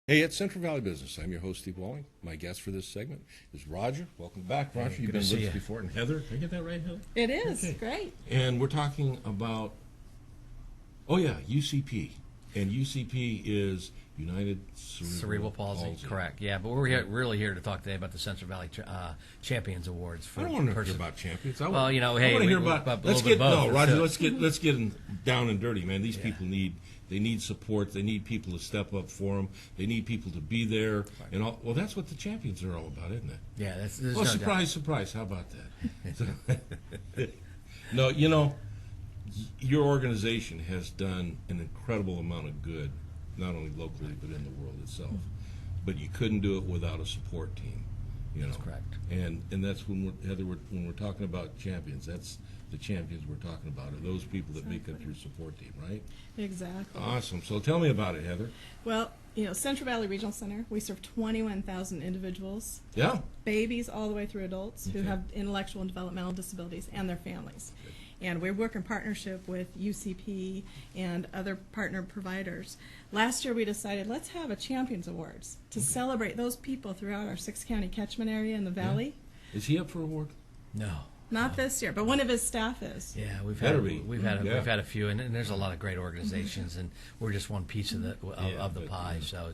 Hey, it's Central Valley Business. I'm your host, Steve Walling. My guest for this segment is Roger. Welcome back, Roger. Hey, You've been with us before. And Heather, did I get that right, Heather? It is. Okay. Great. And we're talking about, UCP. And UCP is United Cerebral Palsy. Correct. Yeah, but we're really here to talk today about the Central Valley Champions Awards. I don't want to hear about champions. Hey, I want to hear about. Let's get down and dirty, man. These people need support. They need people to step up for them. They need people to be there. Right. And all. Well, that's what the champions are all about, isn't it? Yeah. Well, surprise. How about that? No, your organization has done an incredible amount of good, not only locally but in the world itself. But you couldn't do it without a support team. That's correct. And that's when we're talking about champions. That's the champions we're talking about, are those people that make up your support team, right? Exactly. Awesome. So tell me about it, Heather. Well, Central Valley Regional Center, we serve 21,000 individuals. Yeah. Babies all the way through adults who have intellectual and developmental disabilities and their families. Good. And we work in partnership with UCP and other partner providers. Last year we decided let's have a Champions Awards to celebrate those people throughout our 6-county catchment area in the valley. Yeah. Is he up for award? No. Not this year, but one of his staff is. Yeah, we've had a few, and there's a lot of great organizations, and we're just one piece of the pie. So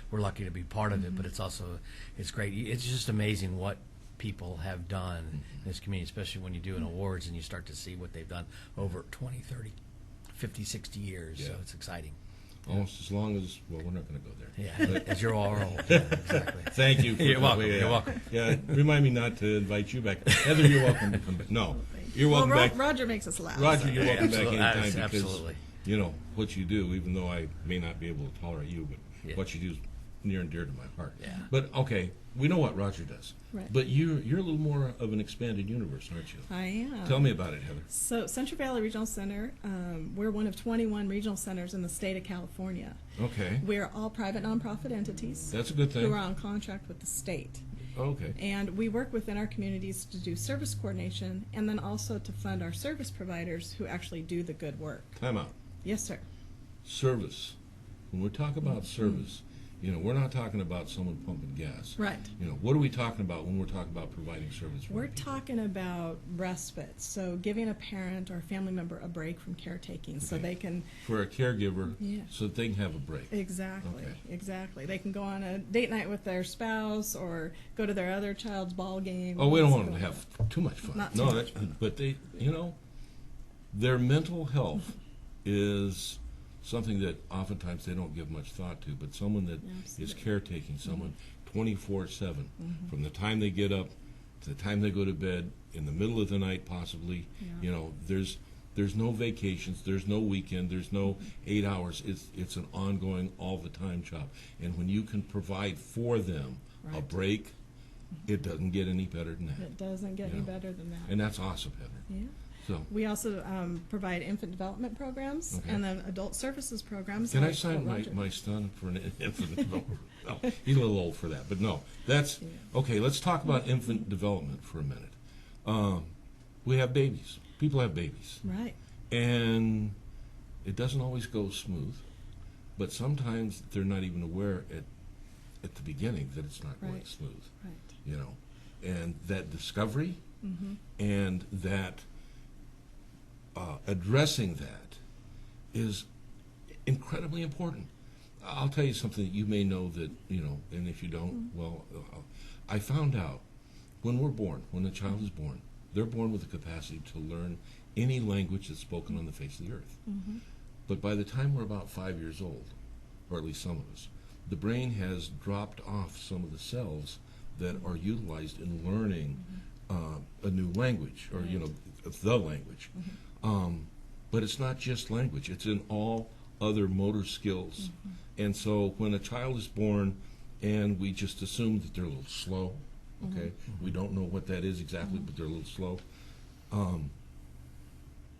we're lucky to be part of it, but it's great. It's just amazing what people have done in this community, especially when you do an awards and you start to see what they've done over 20, 30, 50, 60 years. Yeah. So it's exciting. Almost as long as, well, we're not going to go there. Yeah, as you're all old. Yeah, exactly. Thank you. You're welcome. You're welcome. Yeah, remind me not to invite you back. Heather, you're welcome to come back. No, you're welcome back. Roger makes us laugh. Roger, you're welcome back anytime because, absolutely. What you do, even though I may not be able to tolerate you, but what you do is near and dear to my heart. Yeah. But, okay, we know what Roger does. Right. But you're a little more of an expanded universe, aren't you? I am. Tell me about it, Heather. So Central Valley Regional Center, we're one of 21 regional centers in the state of California. Okay. We're all private nonprofit entities. That's a good thing. Who are on contract with the state. Okay. And we work within our communities to do service coordination and then also to fund our service providers who actually do the good work. Time out. Yes, sir. Service. When we talk about service, we're not talking about someone pumping gas. Right. What are we talking about when we're talking about providing service for We're people? talking about respite, so giving a parent or a family member a break from caretaking so they can... For a caregiver, so that they can have a break. Exactly, exactly. They can go on a date night with their spouse or go to their other child's ball game. Oh, we don't want them to have too much fun. Not too much fun. But they, their mental health is something that oftentimes they don't give much thought to, but someone that is caretaking someone 24/7, from the time they get up to the time they go to bed, in the middle of the night possibly, there's no vacations, there's no weekend, there's no 8 hours. It's an ongoing, all the time job. And when you can provide for them a break, it doesn't get any better than that. It doesn't get any better than that. And that's awesome, Heather. Yeah. So, we also provide infant development programs and then adult services programs. Can I sign my son for an infant development? No, he's a little old for that, but no. That's okay. Let's talk about infant development for a minute. We have babies. People have babies, right? And it doesn't always go smooth, but sometimes they're not even aware at the beginning that it's not going smooth. Right. And that discovery and that. Addressing that is incredibly important. I'll tell you something that you may know that, and if you don't, I found out when a child is born, they're born with the capacity to learn any language that's spoken on the face of the earth. But by the time we're about 5 years old, or at least some of us, the brain has dropped off some of the cells that are utilized in learning a new language, or, the language. But it's not just language, it's in all other motor skills. And so when a child is born and we just assume that they're a little slow, okay, we don't know what that is exactly, but they're a little slow,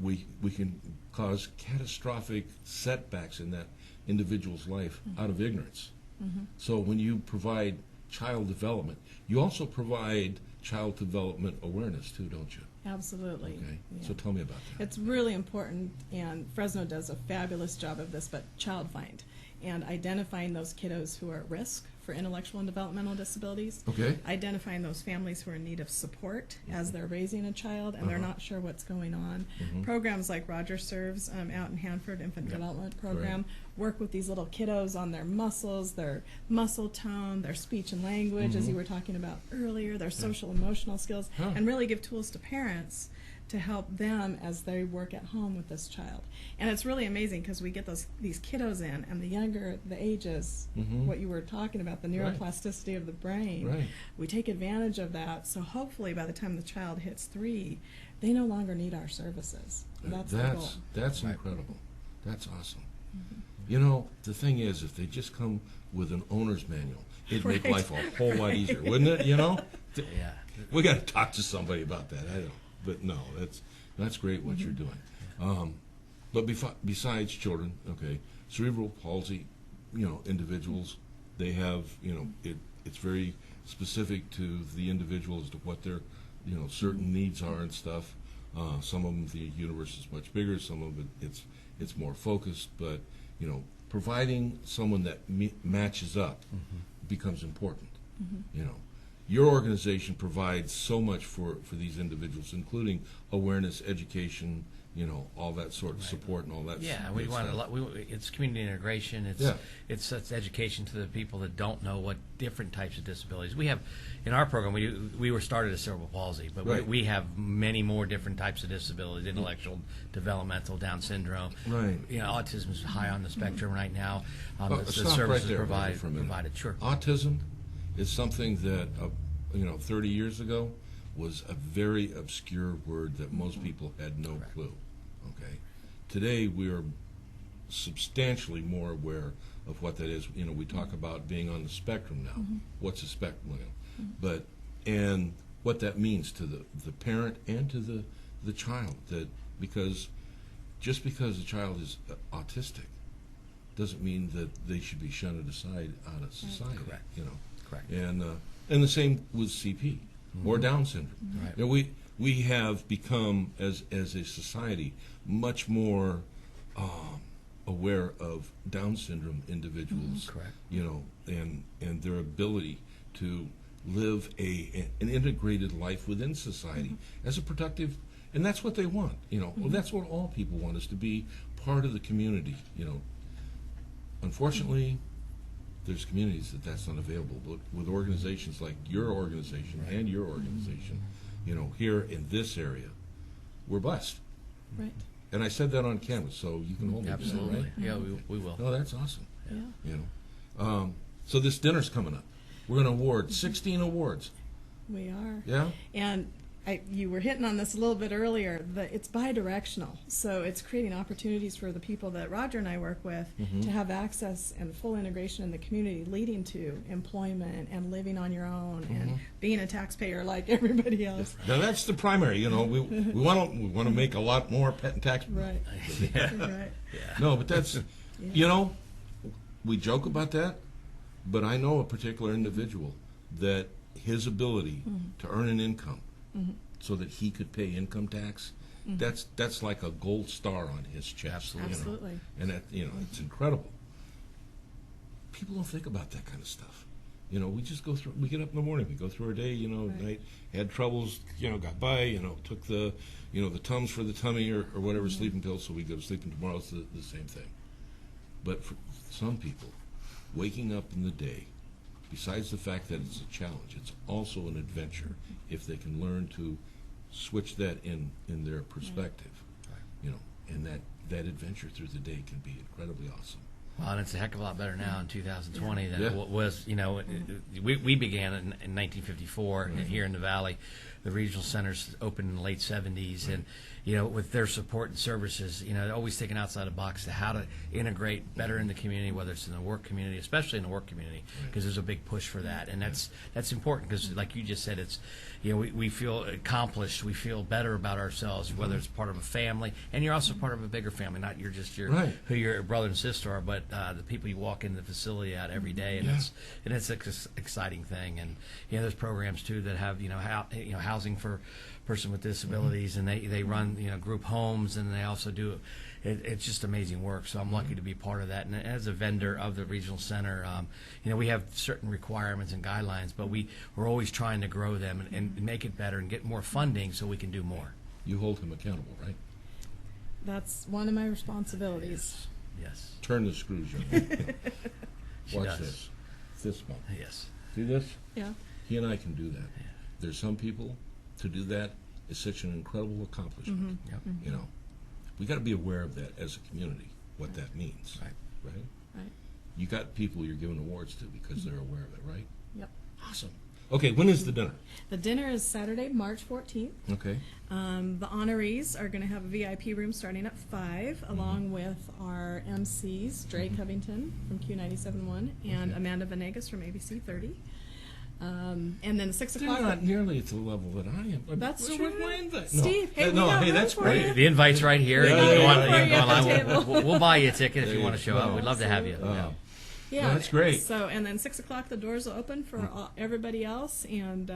we can cause catastrophic setbacks in that individual's life out of ignorance. So when you provide child development, you also provide child development awareness too, don't you? Absolutely. Okay. So tell me about that. It's really important, and Fresno does a fabulous job of this, but Child Find. and identifying those kiddos who are at risk for intellectual and developmental disabilities. Okay. Identifying those families who are in need of support as they're raising a child and they're not sure what's going on. Programs like Roger serves out in Hanford, Infant Development Program, work with these little kiddos on their muscles, their muscle tone, their speech and language, as you were talking about earlier, their social emotional skills, and really give tools to parents to help them as they work at home with this child. And it's really amazing because we get these kiddos in, and the younger the ages, what you were talking about, the neuroplasticity of the brain, we take advantage of that. So hopefully by the time the child hits 3, they no longer need our services. That's the goal. That's incredible. That's awesome. You know, the thing is, if they just come with an owner's manual, it'd make life a whole lot easier, wouldn't it? You know? Yeah. We got to talk to somebody about that. I don't. But no, that's great what you're doing. But besides children, okay, cerebral palsy, you know, individuals, they have, you know, it's very specific to the individual as to what their, you know, certain needs are and stuff. Some of them, the universe is much bigger. Some of it, it's more focused. But you know, providing someone that matches up becomes important. You know. Your organization provides so much for these individuals, including awareness, education, you know, all that sort of support and all that. Yeah, we want a lot. It's community integration. It's education to the people that don't know what different types of disabilities we have. In our program, we were started as cerebral palsy, but we have many more different types of disabilities: intellectual, developmental, Down syndrome. Right. You know, autism is high on the spectrum right now. The stop services right there provided. Sure. Autism is something that, you know, 30 years ago was a very obscure word that most people had no clue. Okay. Today we are substantially more aware of what that is. You know, we talk about being on the spectrum now. What's a spectrum? But and what that means to the parent and to the child. That just because a child is autistic doesn't mean that they should be shunned aside out of society. Correct. You know. Correct. And the same with CP or Down syndrome. Right. You know, we have become, as a society, much more aware of Down syndrome individuals. Correct. You know, and their ability to live an integrated life within society as a productive, and that's what they want. You know, well, that's what all people want, is to be part of the community. You know, unfortunately. There's communities that's not available, but with organizations like your organization and your organization, you know, here in this area, we're blessed. Right. And I said that on camera, so you can hold me to that, Absolutely. right? Yeah, we will. Oh, that's awesome. Yeah. You know, so this dinner's coming up. We're going to award 16 awards. We are. Yeah. And you were hitting on this a little bit earlier. It's bi-directional, so it's creating opportunities for the people that Roger and I work with to have access and full integration in the community, leading to employment and living on your own and being a taxpayer like everybody else. Now that's the primary. You know, we want to make a lot more pet and tax. Right. Right. No, but that's you know, we joke about that, but I know a particular individual that his ability to earn an income so that he could pay income tax, that's like a gold star on his chest. Absolutely. You know? And that, you know, it's incredible. People don't think about that kind of stuff. You know, we just go through, we get up in the morning, we go through our day, you know, night, had troubles, you know, got by, you know, took the, you know, the Tums for the tummy or whatever, sleeping pills, so we go to sleep, and tomorrow it's the same thing. But for some people, waking up in the day, besides the fact that it's a challenge, it's also an adventure if they can learn to switch that in their perspective. You know, and that adventure through the day can be incredibly awesome. Well, and it's a heck of a lot better now in 2020 than it was. You know, we began in 1954 here in the Valley. The regional centers opened in the late 70s, and you know, with their support and services, you know, always thinking outside the box to how to integrate better in the community, whether it's in the work community, especially in the work community, because there's a big push for that, and that's important because, like you just said, it's, you know, we feel accomplished, we feel better about ourselves, whether it's part of a family, and you're also part of a bigger family, not you're just who your brother and sister are, but the people you walk in the facility at every day, and it's an exciting thing, and you know, there's programs too that have, you know, housing for person with disabilities, and they run run group homes, and they also do. It's just amazing work. So I'm lucky to be part of that. And as a vendor of the regional center, we have certain requirements and guidelines, but we're always trying to grow them and make it better and get more funding so we can do more. You hold him accountable, right? That's one of my responsibilities. Yes. Turn the screws, young man. Watch this. This one. Yes. See this? Yeah. He and I can do that. Yeah. There's some people, to do that is such an incredible accomplishment. Yep. We got to be aware of that as a community, what that means. Right? You got people you're giving awards to because they're aware of it, right? Yep. Awesome. Okay, when is the dinner? The dinner is Saturday, March 14th. Okay. The honorees are going to have a VIP room starting at 5, along with our MCs, Dre Covington from Q97.1 and Amanda Venegas from ABC 30. And then 6 o'clock. They're not nearly at the level that I am. That's Where's true. my invite? Steve, hey, we got room that's for great. you. The invite's right here. Yeah, You can go on, yeah, you can go yeah, online. yeah. We'll buy you a ticket if There you want you to show go. up. We'd love to have you. Absolutely. Yeah. Yeah, that's great. So, and then 6 o'clock the doors will open for everybody else, and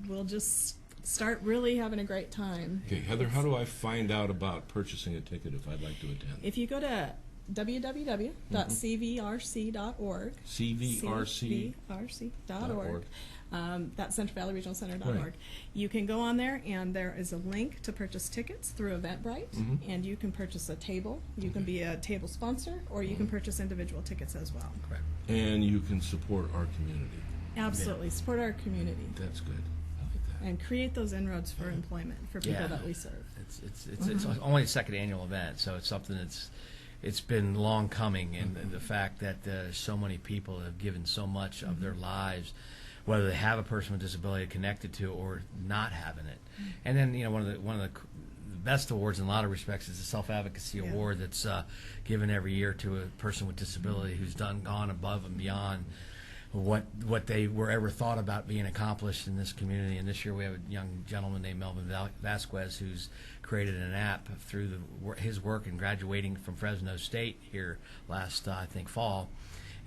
we'll just start really having a great time. Okay, Heather, how do I find out about purchasing a ticket if I'd like to attend? If you go to www.cvrc.org, CVRC.org. that's CentralValleyRegionalCenter.org. Right. You can go on there, and there is a link to purchase tickets through Eventbrite, and you can purchase a table. You can be a table sponsor, or you can purchase individual tickets as well. Correct. And you can support our community. Absolutely. Support our community That's good. I like that. and create those inroads for employment for people that we serve. It's only the second annual event, so it's something it's been long coming, and the fact that so many people have given so much of their lives, whether they have a person with disability connected to or not having it. And then one of the best awards in a lot of respects is the Self-Advocacy Award that's given every year to a person with disability who's gone above and beyond what they were ever thought about being accomplished in this community. And this year we have a young gentleman named Melvin Vasquez who's created an app through his work in graduating from Fresno State here last, I think, fall.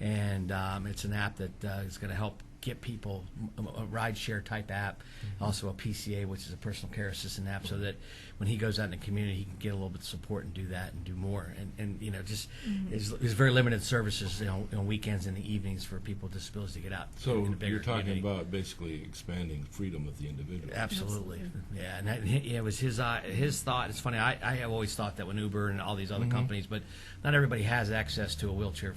And it's an app that is going to help get people a ride-share type app, also a PCA, which is a personal care assistant app, so that when he goes out in the community, he can get a little bit of support and do that and do more. And just there's very limited services, on weekends and the evenings for people with disabilities to get out. So in a bigger you're talking community. about basically expanding freedom of the individual. Absolutely. Yeah, and it was his thought. It's funny, I have always thought that when Uber and all these other companies, but not everybody has access to a wheelchair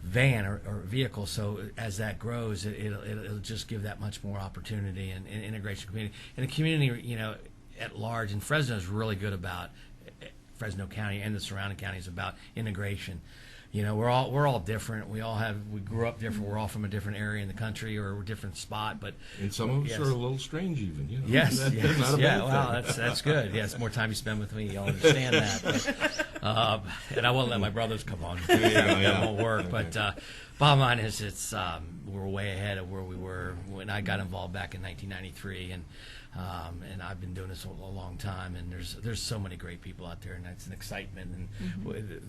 van or vehicle, so as that grows, it'll just give that much more opportunity and integration community. And the community, at large, and Fresno is really good about, Fresno County and the surrounding counties, about integration. We're all different. We grew up different. We're all from a different area in the country or a different spot, but And some of us are a little strange even. Yes, That's yes, not a yeah. bad Well, thing. that's good. Yes, more time you spend with me, you'll understand that. But, and I won't let my brothers come on. That won't work. Okay. But bottom line is, we're way ahead of where we were when I got involved back in 1993, and I've been doing this a long time. And there's so many great people out there, and it's an excitement. And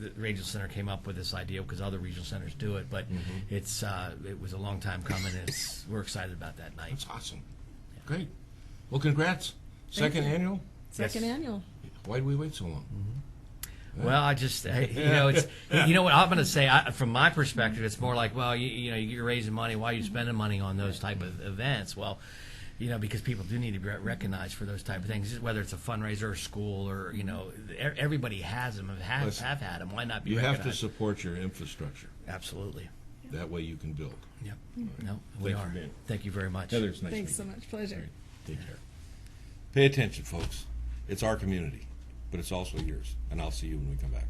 the regional center came up with this idea because other regional centers do it, but it was a long time coming. And we're excited about that night. That's awesome. Great. Well, congrats. Second annual? Second annual. Why did we wait so long? Well, I just, it's, what I'm going to say, from my perspective, it's more like, well, you're raising money. Why are you spending money on those type of events? Well, because people do need to be recognized for those type of things, whether it's a fundraiser or school or, everybody has them, have had them. Why not be You recognized? have to support your infrastructure. Absolutely. That way you can build. Yep. No, we Thanks are. for being. Thank you very much. Heather, it's nice Thanks to so meet you. much. Pleasure. Take care. Pay attention, folks. It's our community, but it's also yours. And I'll see you when we come back.